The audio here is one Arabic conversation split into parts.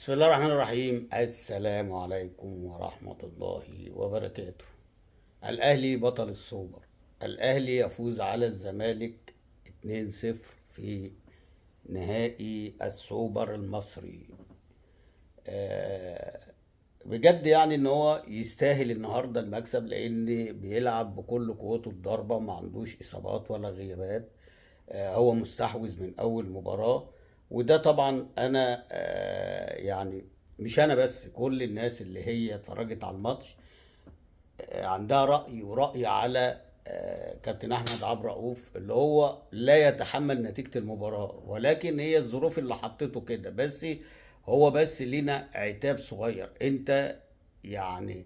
بسم الله الرحمن الرحيم. السلام عليكم ورحمة الله وبركاته. الأهلي بطل السوبر. الأهلي يفوز على الزمالك 2-0 في نهائي السوبر المصري. بجد يعني ان هو يستاهل النهارده المكسب، لان بيلعب بكل قوته الضربة، ما عندوش اصابات ولا غيابات. هو مستحوذ من اول مباراة. وده طبعا انا يعني مش انا بس، كل الناس اللي هي اتفرجت على الماتش عندها رأي، ورأي على كابتن احمد عبد الرؤوف، اللي هو لا يتحمل نتيجة المباراة، ولكن هي الظروف اللي حطته كده. بس هو بس لينا عتاب صغير. انت يعني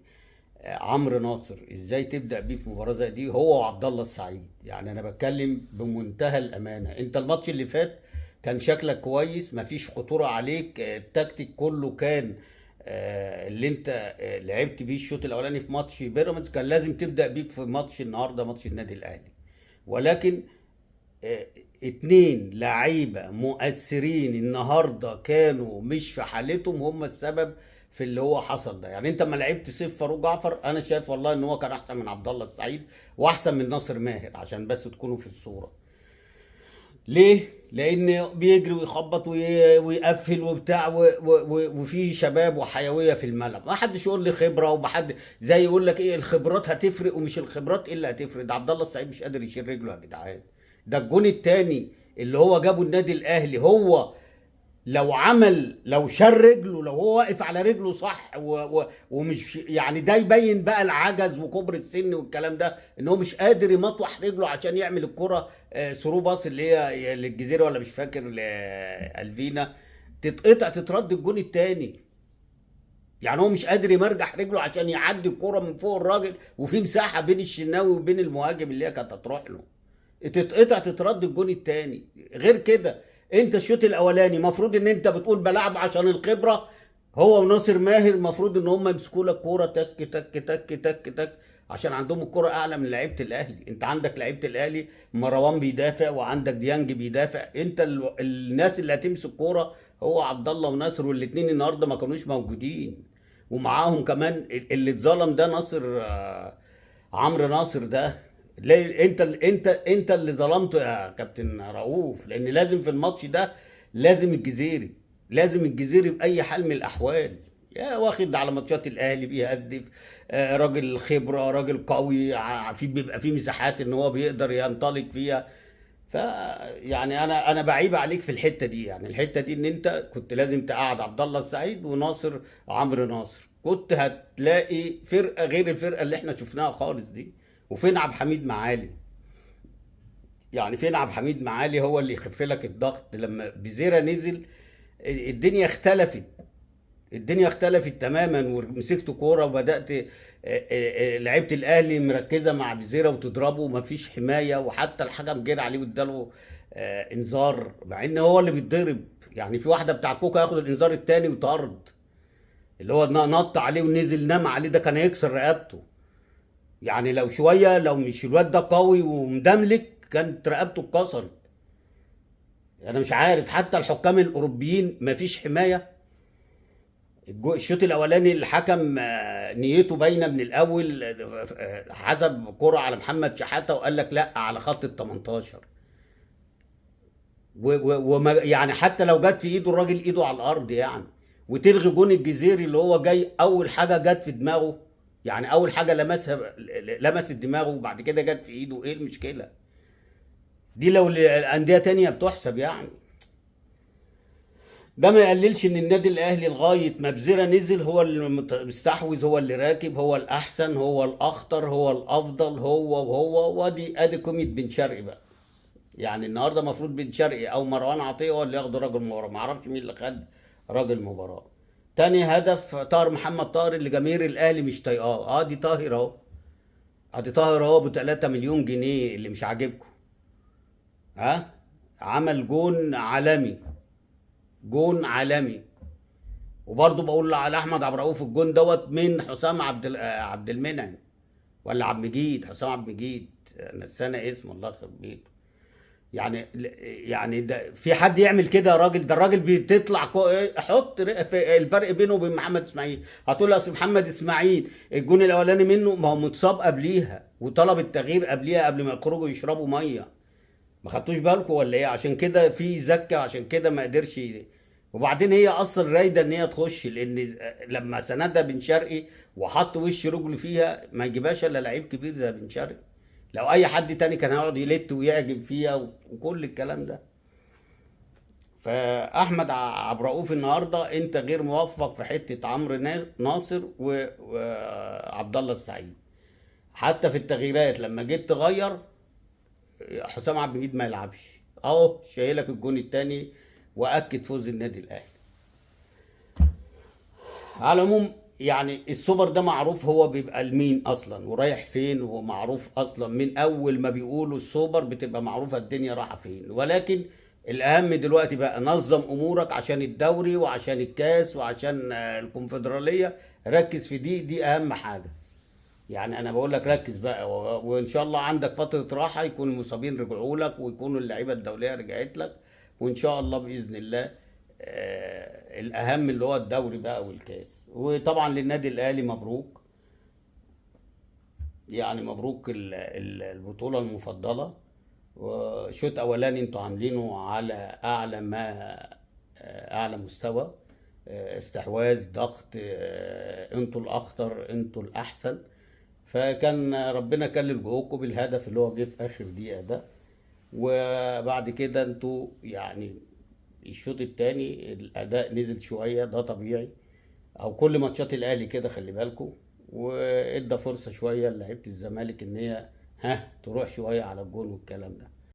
عمرو ناصر ازاي تبدأ بيه في مباراة زي دي، هو وعبد الله السعيد؟ يعني انا بتكلم بمنتهى الامانة. انت الماتش اللي فات كان شكلك كويس، مفيش خطورة عليك، التكتيك كله كان اللي انت لعبت بيه الشوط الاولاني في ماتش بيراميدز كان لازم تبدأ بيه في ماتش النهارده، ماتش النادي الاهلي. ولكن آه، اتنين لعيبة مؤثرين النهاردة كانوا مش في حالتهم، هم السبب في اللي هو حصل ده. يعني انت ما لعبت سيف فاروق جعفر، انا شايف والله ان هو كان احسن من عبد الله السعيد واحسن من ناصر ماهر، عشان بس تكونوا في الصورة. ليه؟ لان بيجري ويخبط ويقفل وبتاع وفي شباب وحيويه في الملعب. ما حدش يقول لي خبره، وما حد زي يقول لك ايه الخبرات هتفرق، ومش الخبرات ايه اللي هتفرق. ده عبد الله السعيد مش قادر يشيل رجله يا جدعان. ده الجون التاني اللي هو جابه النادي الاهلي، هو لو شال رجله، لو هو واقف على رجله صح ومش يعني، ده يبين بقى العجز وكبر السن والكلام ده، ان هو مش قادر يمطوح رجله عشان يعمل الكرة ثرو باص اللي هي للجزيرة، ولا مش فاكر لألفينا، تتقطع تترد الجون التاني. يعني هو مش قادر يمرجح رجله عشان يعدي الكرة من فوق الراجل، وفي مساحة بين الشناوي وبين المهاجم اللي هي كانت هتروح له، تتقطع تترد الجون التاني. غير كده انت الشوط الاولاني مفروض ان انت بتقول بلعب عشان الخبره، هو وناصر ماهر مفروض ان هم يمسكوا لك كوره تك تك تك تك تك، عشان عندهم الكرة اعلى من لعيبه الاهلي. انت عندك لعيبه الاهلي مروان بيدافع، وعندك ديانج بيدافع. انت الناس اللي هتمسك كوره هو عبد الله وناصر، والاثنين النهارده ما كانوش موجودين. ومعاهم كمان اللي اتظلم ده ناصر، عمرو ناصر ده. ليه انت اللي ظلمته يا كابتن رؤوف؟ لان لازم في الماتش ده، لازم الجزيري باي حال من الاحوال. يا واخد على ماتشات الاهلي بيهدف، راجل خبره، راجل قوي، بيبقى في مساحات ان هو بيقدر ينطلق فيها. ف يعني انا بعيب عليك في الحته دي. يعني الحته دي ان انت كنت لازم تقعد عبد الله السعيد وناصر، عمرو ناصر، كنت هتلاقي فرقه غير الفرقه اللي احنا شفناها خالص دي. وفين عبد الحميد معالي؟ يعني فين عبد الحميد معالي هو اللي يخف لك الضغط لما بزيرة نزل؟ الدنيا اختلفت. الدنيا اختلفت تماما، ومسكت كوره وبدات لعيبه الاهلي مركزه مع بزيره وتضربه، مفيش حمايه، وحتى الحكم جرى عليه واداله انذار، مع ان هو اللي بيتضرب. يعني في واحده بتاع كوكا ياخد الانذار التاني وطرد، اللي هو نط عليه ونزل نام عليه، ده كان هيكسر رقبته. يعني لو شويه، لو مش الواد ده قوي ومدملك، كانت رقبته اتكسرت. انا مش عارف، حتى الحكام الاوروبيين مفيش حمايه. الشوط الاولاني الحكم نيته باينه من الاول، حسب كرة على محمد شحاته وقال لك لا على خط ال 18. يعني حتى لو جت في ايده الراجل، ايده على الارض يعني. وتلغي جون الجزيري اللي هو جاي اول حاجه جت في دماغه، يعني اول حاجه لمست دماغه، وبعد كده جت في ايده. ايه المشكله دي لو الانديه تانية بتحسب يعني؟ ده ما يقللش ان النادي الاهلي لغايه ما بزيرة نزل هو المستحوذ، هو اللي راكب، هو الاحسن، هو الاخطر، هو الافضل، هو وادي قيمه بن شرقي بقى. يعني النهارده المفروض بن شرقي او مروان عطيه هو اللي ياخدوا راجل مباراه، ما اعرفش مين اللي خد راجل مباراه. تاني هدف طاهر محمد طاهر اللي جماهير الاهلي مش طايقاه. دي طاهر اهو، ادي طاهر اهو ب 3 مليون جنيه اللي مش عاجبكم. ها، عمل جون عالمي، جون عالمي. وبرضه بقول على احمد عبد الرؤوف الجون دوت من حسام عبد المنعم، ولا عبد المجيد، حسام عبد المجيد، نسانا اسمه الله يخرب بيته. يعني ده في حد يعمل كده يا راجل؟ ده الراجل بتطلع حط في الفرق بينه وبين محمد اسماعيل. هتقول لي اصل محمد اسماعيل الجون الاولاني منه ما هو متصاب قبليها وطلب التغيير قبليها قبل ما يخرجوا يشربوا ميه. ما خدتوش بالكم ولا ايه؟ عشان كده في زكه، عشان كده ما قدرش وبعدين هي اصلا رايده ان هي تخش، لان لما سندها بن شرقي وحط وش رجله فيها ما يجيبهاش الا لعيب كبير زي بن شرقي. لو اي حد تاني كان هيقعد يلت ويعجب فيها وكل الكلام ده. فاحمد عبد الرؤوف النهارده انت غير موفق في حته عمرو ناصر وعبد الله السعيد. حتى في التغييرات لما جيت تغير حسام عبد المجيد ما يلعبش، اهو شايلك الجون التاني واكد فوز النادي الاهلي. على العموم يعني السوبر ده معروف هو بيبقى لمين اصلا ورايح فين، ومعروف اصلا من اول ما بيقولوا السوبر بتبقى معروفه الدنيا رايحه فين. ولكن الاهم دلوقتي بقى نظم امورك عشان الدوري وعشان الكاس وعشان الكونفدراليه. ركز في دي اهم حاجه. يعني انا بقول لك ركز بقى وان شاء الله عندك فتره راحه يكون المصابين رجعوا لك ويكونوا اللعيبه الدوليه رجعت لك، وان شاء الله باذن الله الاهم اللي هو الدوري بقى والكاس. وطبعا للنادي الاهلي مبروك، يعني مبروك البطوله المفضله. وشوط اولاني انتوا عاملينه على اعلى ما اعلى مستوى، استحواذ ضغط، انتوا الاخطر انتوا الاحسن. فكان ربنا كلل جهودكم بالهدف اللي هو جه في اخر دقيقه ده. وبعد كده انتوا يعني الشوط الثاني الاداء نزل شويه، ده طبيعي، او كل ماتشات الاهلي كده خلي بالكم. وادى فرصه شويه لعيبه الزمالك ان هي تروح شويه على الجون والكلام ده.